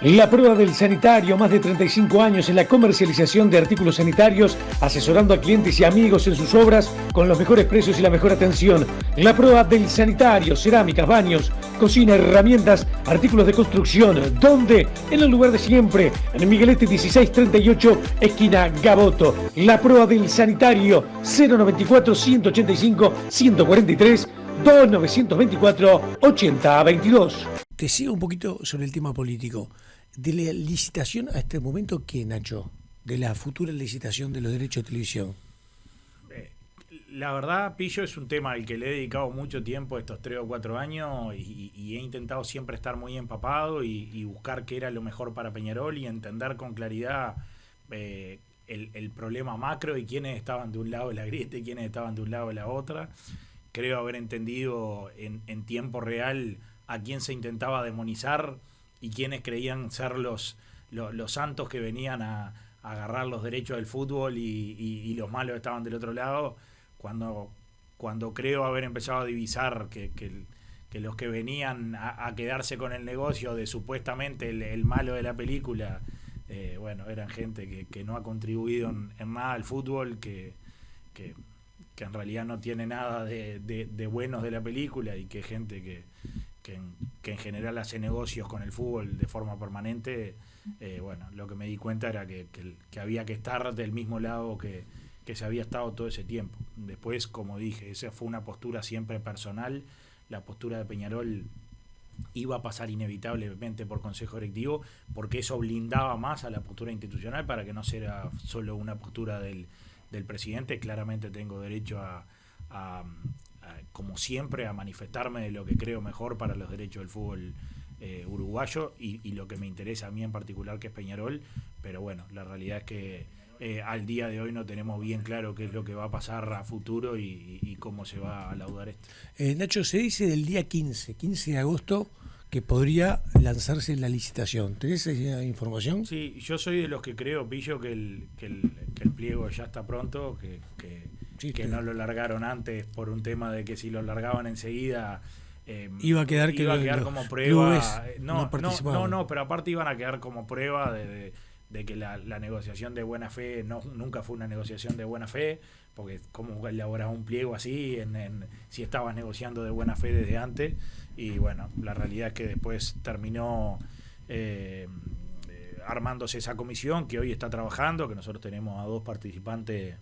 La prueba del sanitario, más de 35 años en la comercialización de artículos sanitarios, asesorando a clientes y amigos en sus obras con los mejores precios y la mejor atención. La prueba del sanitario, cerámicas, baños, cocina, herramientas, artículos de construcción. ¿Dónde? En el lugar de siempre, en Miguelete 1638, esquina Gaboto. La prueba del sanitario, 094-185-143, 2924-8022. Te sigo un poquito sobre el tema político. De la licitación a este momento, ¿qué, Nacho? De la futura licitación de los derechos de televisión. La verdad, Pillo, es un tema al que le he dedicado mucho tiempo estos 3 o 4 años y he intentado siempre estar muy empapado y buscar qué era lo mejor para Peñarol y entender con claridad el problema macro y quiénes estaban de un lado de la grieta y quiénes estaban de un lado de la otra. Creo haber entendido en tiempo real a quién se intentaba demonizar y quiénes creían ser los santos que venían a agarrar los derechos del fútbol y los malos estaban del otro lado, cuando creo haber empezado a divisar que los que venían a quedarse con el negocio de supuestamente el malo de la película, eran gente que no ha contribuido en nada al fútbol, que en realidad no tiene nada de buenos de la película y que gente que en general hace negocios con el fútbol de forma permanente. Lo que me di cuenta era que había que estar del mismo lado que se había estado todo ese tiempo. Después, como dije, esa fue una postura siempre personal. La postura de Peñarol iba a pasar inevitablemente por consejo directivo, porque eso blindaba más a la postura institucional para que no sea solo una postura del presidente. Claramente tengo derecho como siempre, a manifestarme de lo que creo mejor para los derechos del fútbol uruguayo y lo que me interesa a mí en particular, que es Peñarol. Pero bueno, la realidad es que al día de hoy no tenemos bien claro qué es lo que va a pasar a futuro y cómo se va a laudar esto. Nacho, se dice del día 15 de agosto que podría lanzarse la licitación. ¿Tenés esa información? Sí, yo soy de los que creo, Pillo, que el pliego ya está pronto, que no lo largaron antes por un tema de que si lo largaban enseguida iba a quedar como prueba. No, pero aparte iban a quedar como prueba de que la negociación de buena fe nunca fue una negociación de buena fe, porque cómo elaborar un pliego así si estabas negociando de buena fe desde antes. Y bueno, la realidad es que después terminó armándose esa comisión que hoy está trabajando, que nosotros tenemos a 2 participantes,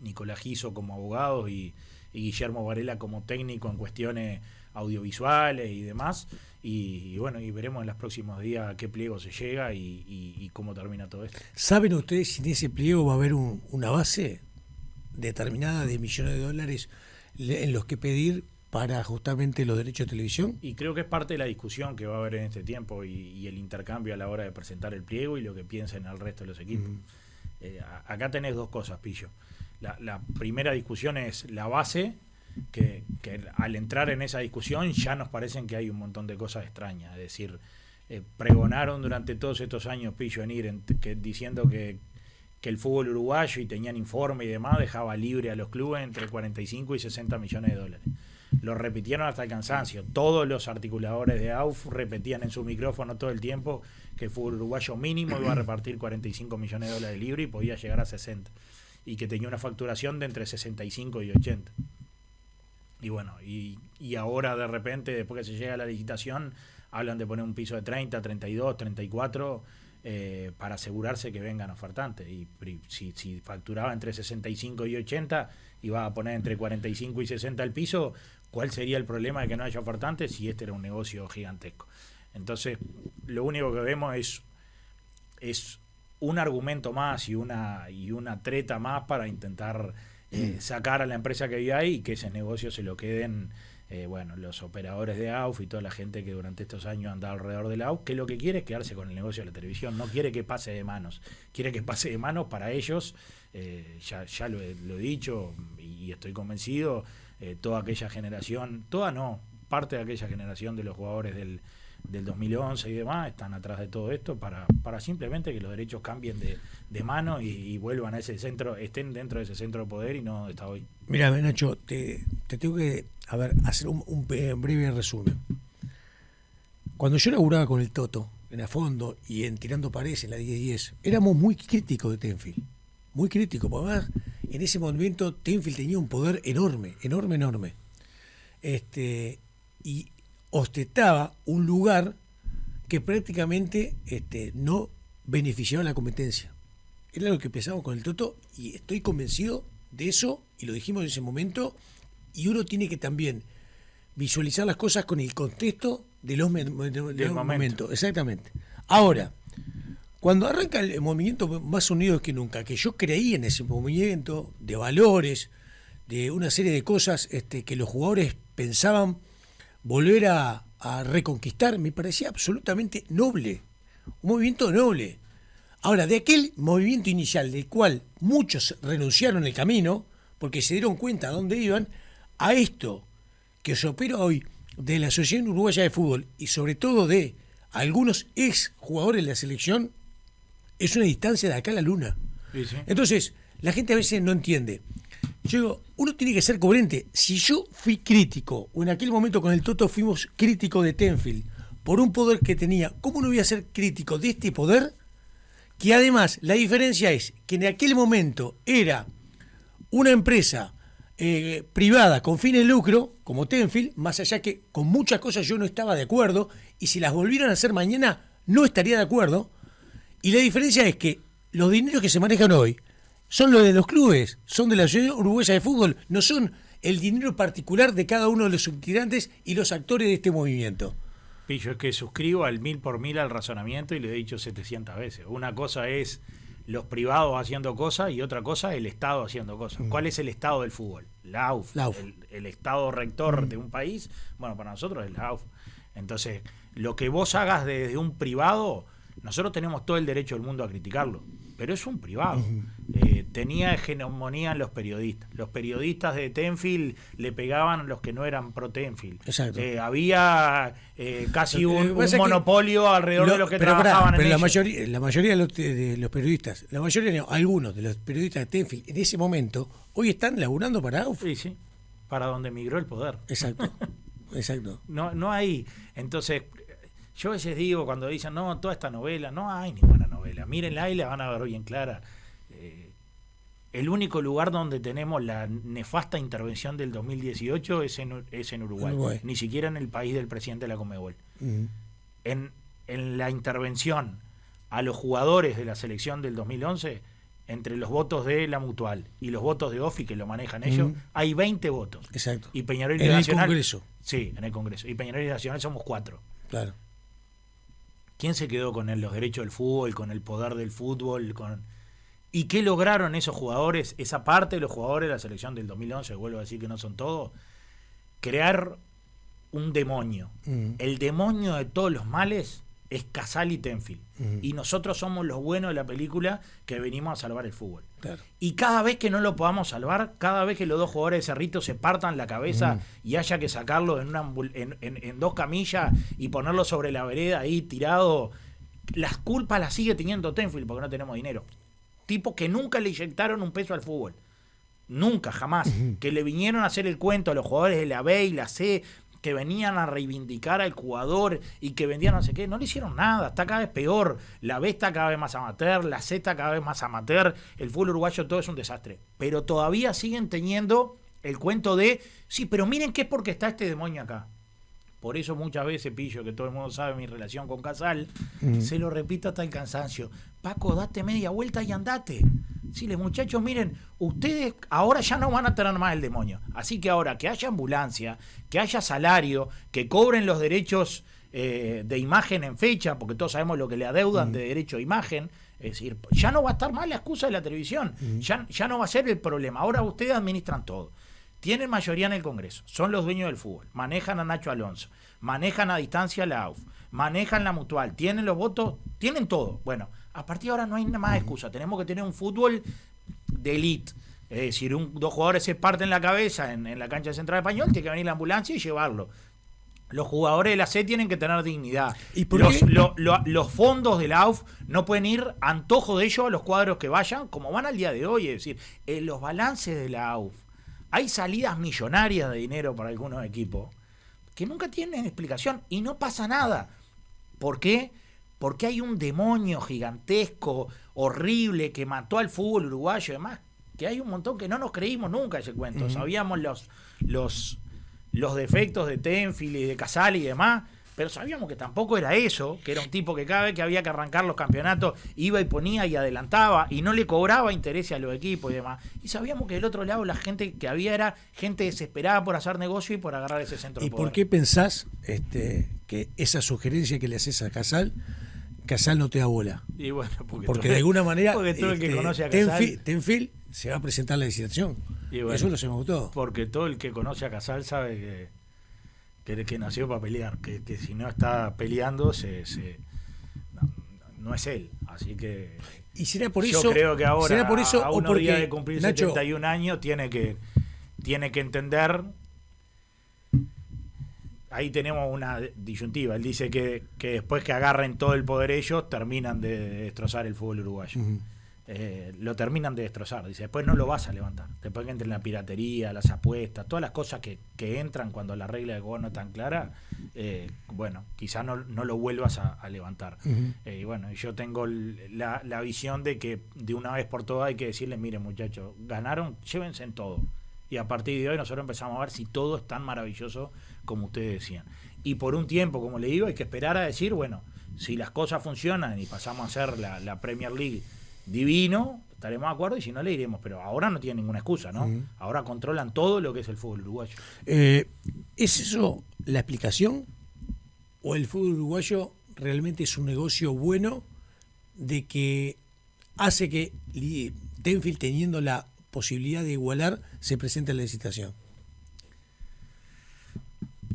Nicolás Giso como abogado y Guillermo Varela como técnico en cuestiones audiovisuales y demás, y veremos en los próximos días a qué pliego se llega y cómo termina todo esto. ¿Saben ustedes si en ese pliego va a haber una base determinada de millones de dólares en los que pedir para justamente los derechos de televisión? Y creo que es parte de la discusión que va a haber en este tiempo y el intercambio a la hora de presentar el pliego y lo que piensen el resto de los equipos. Acá tenés 2 cosas, Pillo. La primera discusión es la base, que al entrar en esa discusión ya nos parecen que hay un montón de cosas extrañas. Es decir, pregonaron durante todos estos años, Pillo, diciendo que el fútbol uruguayo, y tenían informe y demás, dejaba libre a los clubes entre 45 y 60 millones de dólares. Lo repitieron hasta el cansancio. Todos los articuladores de AUF repetían en su micrófono todo el tiempo que el fútbol uruguayo mínimo iba a repartir 45 millones de dólares libre y podía llegar a 60. Y que tenía una facturación de entre 65 y 80. Y bueno, y ahora de repente, después que se llega a la licitación, hablan de poner un piso de 30, 32, 34 para asegurarse que vengan ofertantes. Y si facturaba entre 65 y 80, iba a poner entre 45 y 60 el piso. ¿Cuál sería el problema de que no haya ofertantes si este era un negocio gigantesco? Entonces, lo único que vemos es un argumento más y una treta más para intentar sacar a la empresa que vive ahí y que ese negocio se lo queden los operadores de AUF y toda la gente que durante estos años anda alrededor del AUF, que lo que quiere es quedarse con el negocio de la televisión, no quiere que pase de manos, quiere que pase de manos para ellos. Ya lo he dicho y estoy convencido, toda aquella generación, parte de aquella generación de los jugadores del 2011 y demás están atrás de todo esto para simplemente que los derechos cambien de mano y vuelvan a ese centro, estén dentro de ese centro de poder y no donde está hoy. Mira, Nacho, te tengo que hacer un breve resumen. Cuando yo laburaba con el Toto, en a fondo y en tirando paredes en la 10-10, éramos muy críticos de Tenfield. Muy críticos. Porque además, en ese momento Tenfield tenía un poder enorme. Y ostentaba un lugar que prácticamente no beneficiaba a la competencia. Era lo que pensamos con el Toto y estoy convencido de eso, y lo dijimos en ese momento, y uno tiene que también visualizar las cosas con el contexto de los momentos. Exactamente. Ahora, cuando arranca el movimiento Más Unidos que Nunca, que yo creí en ese movimiento de valores, de una serie de cosas que los jugadores pensaban volver a reconquistar, me parecía absolutamente noble, un movimiento noble. Ahora, de aquel movimiento inicial del cual muchos renunciaron el camino, porque se dieron cuenta a dónde iban, a esto que se opera hoy de la Asociación Uruguaya de Fútbol y sobre todo de algunos ex jugadores de la selección, es una distancia de acá a la luna. Sí, sí. Entonces, la gente a veces no entiende. Yo digo, uno tiene que ser coherente. Si yo fui crítico, o en aquel momento con el Toto fuimos críticos de Tenfield, por un poder que tenía, ¿cómo no voy a ser crítico de este poder? Que además, la diferencia es que en aquel momento era una empresa privada con fines de lucro, como Tenfield, más allá que con muchas cosas yo no estaba de acuerdo, y si las volvieran a hacer mañana, no estaría de acuerdo. Y la diferencia es que los dineros que se manejan hoy son los de los clubes, son de la Asociación Uruguaya de Fútbol, no son el dinero particular de cada uno de los subintegrantes y los actores de este movimiento. Pillo, es que suscribo al 1000% al razonamiento y lo he dicho 700 veces. Una cosa es los privados haciendo cosas y otra cosa el Estado haciendo cosas. ¿Cuál es el Estado del fútbol? La AUF. El Estado rector de un país, bueno, para nosotros es la AUF. Entonces, lo que vos hagas desde un privado, nosotros tenemos todo el derecho del mundo a criticarlo, pero es un privado. Tenía hegemonía en los periodistas. Los periodistas de Tenfield le pegaban a los que no eran pro Tenfield. Había casi un monopolio alrededor de los que trabajaban en ellos. La mayoría de los periodistas, algunos de los periodistas de Tenfield en ese momento, hoy están laburando para AUF. Sí, para donde migró el poder. Exacto. No hay. Entonces, yo a veces digo, cuando dicen, no, toda esta novela, no hay ninguna novela. Mírenla y la van a ver bien clara. El único lugar donde tenemos la nefasta intervención del 2018 es en Uruguay. Ni siquiera en el país del presidente de la Conmebol. En la intervención a los jugadores de la selección del 2011, entre los votos de la Mutual y los votos de OFI, que lo manejan ellos, hay 20 votos. Exacto. Y Peñarol y en Nacional, el Congreso. Sí, en el Congreso. Y Peñarol y Nacional somos 4. Claro. ¿Quién se quedó con los derechos del fútbol, con el poder del fútbol? ¿Y qué lograron esos jugadores, esa parte de los jugadores de la selección del 2011, vuelvo a decir que no son todos? Crear un demonio. El demonio de todos los males es Casal y Tenfield. Y nosotros somos los buenos de la película que venimos a salvar el fútbol. Claro. Y cada vez que no lo podamos salvar, cada vez que los dos jugadores de Cerrito se partan la cabeza y haya que sacarlo en 2 camillas y ponerlo sobre la vereda ahí tirado, las culpas las sigue teniendo Tenfield porque no tenemos dinero. Tipos que nunca le inyectaron un peso al fútbol. Nunca, jamás. Que le vinieron a hacer el cuento a los jugadores de la B y la C, que venían a reivindicar al jugador y que vendían no sé qué. No le hicieron nada, está cada vez peor. La B está cada vez más amateur, la C está cada vez más amateur. El fútbol uruguayo todo es un desastre. Pero todavía siguen teniendo el cuento de, sí, pero miren que es porque está este demonio acá. Por eso muchas veces, Pillo, que todo el mundo sabe mi relación con Casal, se lo repito hasta el cansancio. Paco, date media vuelta y andate. Sí, les muchachos, miren, ustedes ahora ya no van a tener más el demonio. Así que ahora que haya ambulancia, que haya salario, que cobren los derechos de imagen en fecha, porque todos sabemos lo que le adeudan de derecho a imagen. Es decir, ya no va a estar más la excusa de la televisión. Ya no va a ser el problema. Ahora ustedes administran todo. Tienen mayoría en el Congreso, son los dueños del fútbol, manejan a Nacho Alonso, manejan a distancia la AUF, manejan la Mutual, tienen los votos, tienen todo. Bueno, a partir de ahora no hay más excusa, tenemos que tener un fútbol de élite. Es decir, 2 jugadores se parten la cabeza en la cancha de Central Español, tiene que venir la ambulancia y llevarlo. Los jugadores de la C tienen que tener dignidad. ¿Y por los fondos de la AUF no pueden ir a antojo de ellos a los cuadros que vayan, como van al día de hoy. Es decir, los balances de la AUF, hay salidas millonarias de dinero para algunos equipos que nunca tienen explicación y no pasa nada. ¿Por qué? porque hay un demonio gigantesco, horrible, que mató al fútbol uruguayo y demás, que hay un montón que no nos creímos nunca ese cuento. Sabíamos los defectos de Tenfield y de Casale y demás, pero sabíamos que tampoco era eso, que era un tipo que cada vez que había que arrancar los campeonatos iba y ponía y adelantaba y no le cobraba interés a los equipos y demás. Y sabíamos que del otro lado la gente que había era gente desesperada por hacer negocio y por agarrar ese centro de ¿Y poder. por qué pensás que esa sugerencia que le haces a Casal no te da bola? Y bueno, porque de alguna manera porque todo el que conoce a Casal, Tenfield se va a presentar la licitación. y bueno, eso lo sabemos todo. Porque todo el que conoce a Casal sabe que nació para pelear, que si no está peleando no es él. Así que y será por eso, yo creo que ahora, será por eso, a unos porque, días de cumplir Nacho, 71 años, tiene que entender. Ahí tenemos una disyuntiva. Él dice que después que agarren todo el poder ellos, terminan de destrozar el fútbol uruguayo. Lo terminan de destrozar. Dice, después no lo vas a levantar. Después que entre la piratería, las apuestas, todas las cosas que entran cuando la regla de juego no es tan clara, bueno, quizás no lo vuelvas a levantar. Y bueno, yo tengo la visión de que de una vez por todas hay que decirles, miren muchachos, ganaron, llévense en todo. Y a partir de hoy nosotros empezamos a ver si todo es tan maravilloso como ustedes decían. Y por un tiempo, como le digo, hay que esperar a decir, bueno, si las cosas funcionan y pasamos a ser la Premier League divino, estaremos de acuerdo, y si no le diremos, pero ahora no tienen ninguna excusa, ¿no? Ahora controlan todo lo que es el fútbol uruguayo. ¿Es eso la explicación? ¿O el fútbol uruguayo realmente es un negocio bueno de que hace que Tenfield, teniendo la posibilidad de igualar, se presente en la licitación?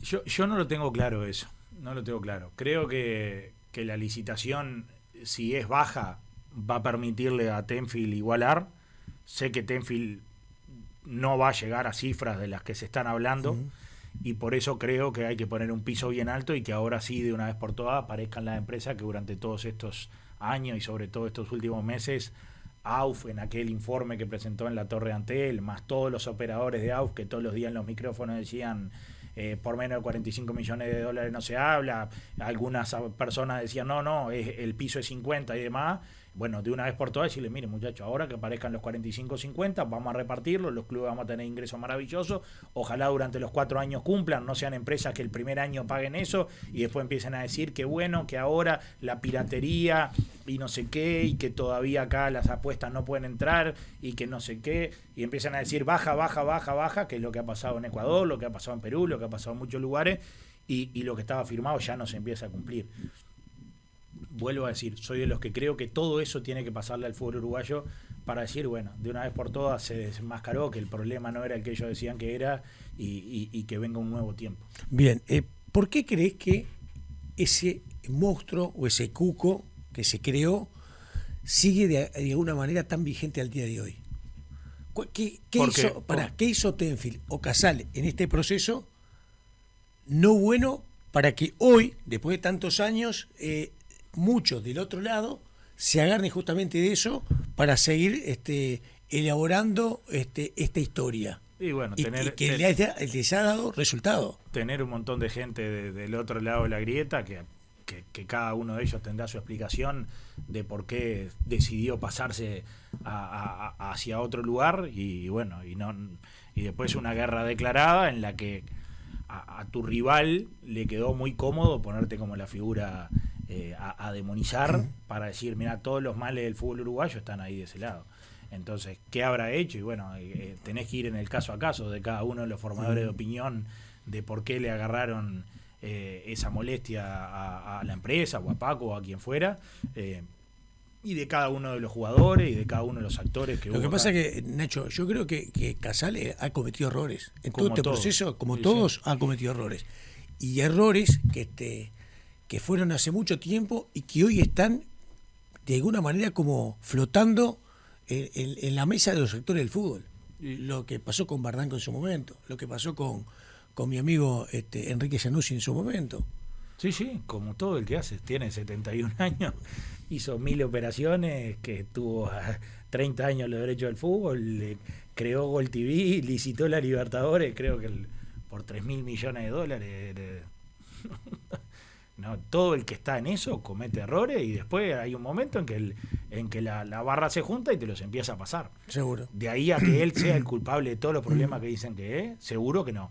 Yo no lo tengo claro eso, no lo tengo claro. Creo que la licitación, si es baja, va a permitirle a Tenfield igualar. Sé que Tenfield no va a llegar a cifras de las que se están hablando, y por eso creo que hay que poner un piso bien alto y que ahora sí, de una vez por todas, aparezcan las empresas que durante todos estos años y sobre todo estos últimos meses, AUF, en aquel informe que presentó en la Torre Antel, más todos los operadores de AUF que todos los días en los micrófonos decían por menos de 45 millones de dólares no se habla, algunas personas decían no, el piso es 50 y demás. Bueno, de una vez por todas decirle, miren muchachos, ahora que aparezcan los 45-50, vamos a repartirlo, los clubes vamos a tener ingresos maravillosos, ojalá durante los 4 años cumplan, no sean empresas que el primer año paguen eso y después empiecen a decir que bueno, que ahora la piratería y no sé qué, y que todavía acá las apuestas no pueden entrar y que no sé qué, y empiezan a decir baja, que es lo que ha pasado en Ecuador, lo que ha pasado en Perú, lo que ha pasado en muchos lugares, y lo que estaba firmado ya no se empieza a cumplir. Vuelvo a decir, soy de los que creo que todo eso tiene que pasarle al fútbol uruguayo para decir, bueno, de una vez por todas se desmascaró que el problema no era el que ellos decían que era, y que venga un nuevo tiempo. Bien, ¿por qué crees que ese monstruo o ese cuco que se creó sigue de alguna manera tan vigente al día de hoy? ¿Qué hizo Tenfield o Casale en este proceso no bueno para que hoy, después de tantos años, muchos del otro lado se agarren justamente de eso para seguir elaborando esta historia? Y bueno, que les ha dado resultado. Tener un montón de gente del otro lado de la grieta que cada uno de ellos tendrá su explicación de por qué decidió pasarse hacia otro lugar, y bueno, y después una guerra declarada en la que a tu rival le quedó muy cómodo ponerte como la figura a demonizar, para decir, mira, todos los males del fútbol uruguayo están ahí de ese lado. Entonces, ¿qué habrá hecho? Y bueno, tenés que ir en el caso a caso de cada uno de los formadores de opinión de por qué le agarraron esa molestia a la empresa o a Paco o a quien fuera, y de cada uno de los jugadores y de cada uno de los actores que Lo hubo que pasa acá. que, Nacho, yo creo que Casale ha cometido errores. En todo este todos. proceso, como Sí, todos, sí. ha cometido errores. Y errores que fueron hace mucho tiempo y que hoy están de alguna manera como flotando en la mesa de los sectores del fútbol. Lo que pasó con Bardanco en su momento, lo que pasó con mi amigo Enrique Januzzi en su momento. Sí, como todo el que hace, tiene 71 años, hizo 1000 operaciones, que tuvo 30 años los derechos del fútbol, creó Gol TV, licitó la Libertadores, creo que por $3.000 millones. No, todo el que está en eso comete errores y después hay un momento en que la barra se junta y te los empieza a pasar. Seguro. De ahí a que él sea el culpable de todos los problemas que dicen que es, seguro que no.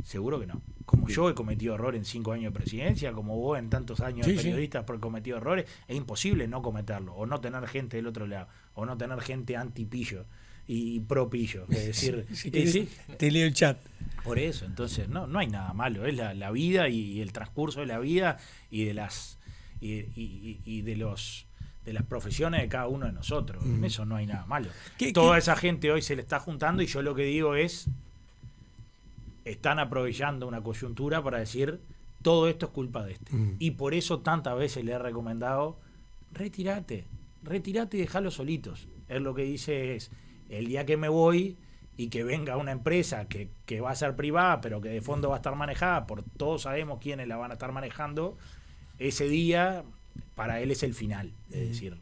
Seguro que no. Como yo he cometido errores en 5 años de presidencia, como vos en tantos años de periodista has cometido errores, es imposible no cometerlo, o no tener gente del otro lado, o no tener gente anti-pillo y pro-pillo. Es decir, te leo el chat. Por eso, entonces no hay nada malo, es la vida y el transcurso de la vida y de las de las profesiones de cada uno de nosotros. En eso no hay nada malo. Toda esa gente hoy se le está juntando y yo lo que digo es, están aprovechando una coyuntura para decir todo esto es culpa de este. Y por eso tantas veces le he recomendado, retirate y dejalo solitos. Él lo que dice es, el día que me voy y que venga una empresa que va a ser privada, pero que de fondo va a estar manejada por todos sabemos quiénes la van a estar manejando, ese día para él es el final. Es decir,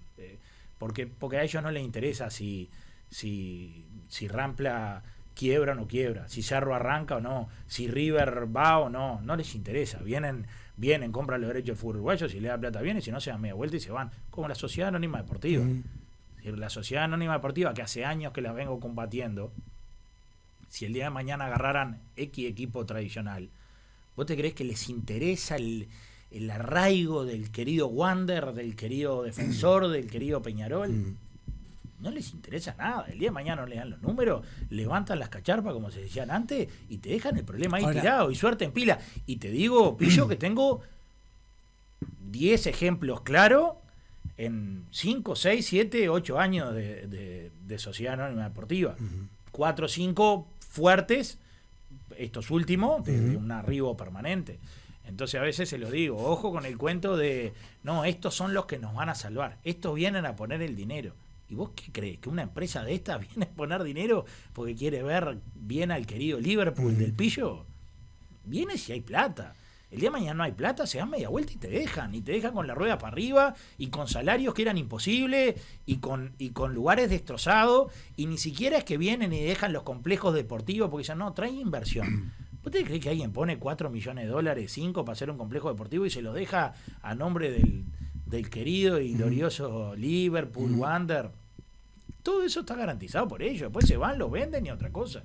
porque a ellos no les interesa si Rampla quiebra o no quiebra, si Cerro arranca o no, si River va o no les interesa. Vienen, compran los derechos del fútbol uruguayo, si le da plata viene, si no se dan media vuelta y se van, como la Sociedad Anónima Deportiva. Es decir, la Sociedad Anónima Deportiva, que hace años que la vengo combatiendo, si el día de mañana agarraran X equipo tradicional, ¿vos te creés que les interesa el arraigo del querido Wander, del querido Defensor, del querido Peñarol? No les interesa nada. El día de mañana no le dan los números, levantan las cacharpas, como se decían antes, y te dejan el problema ahí tirado, y suerte en pila. Y te digo, Pillo, que tengo 10 ejemplos claros en 5, 6, 7, 8 años de Sociedad Anónima Deportiva. 4 o 5 fuertes, estos últimos, de un arribo permanente. Entonces a veces se lo digo, ojo con el cuento de, no, estos son los que nos van a salvar, estos vienen a poner el dinero. ¿Y vos qué crees? ¿Que una empresa de estas viene a poner dinero porque quiere ver bien al querido Liverpool del Pillo? Viene si hay plata. El día de mañana no hay plata, se dan media vuelta y te dejan con la rueda para arriba y con salarios que eran imposibles y con lugares destrozados, y ni siquiera es que vienen y dejan los complejos deportivos porque dicen, no, trae inversión. ¿Vos te crees que alguien pone $4 millones, 5 para hacer un complejo deportivo y se lo deja a nombre del querido y glorioso Liverpool, Wander? Todo eso está garantizado por ellos. Después se van, lo venden y otra cosa.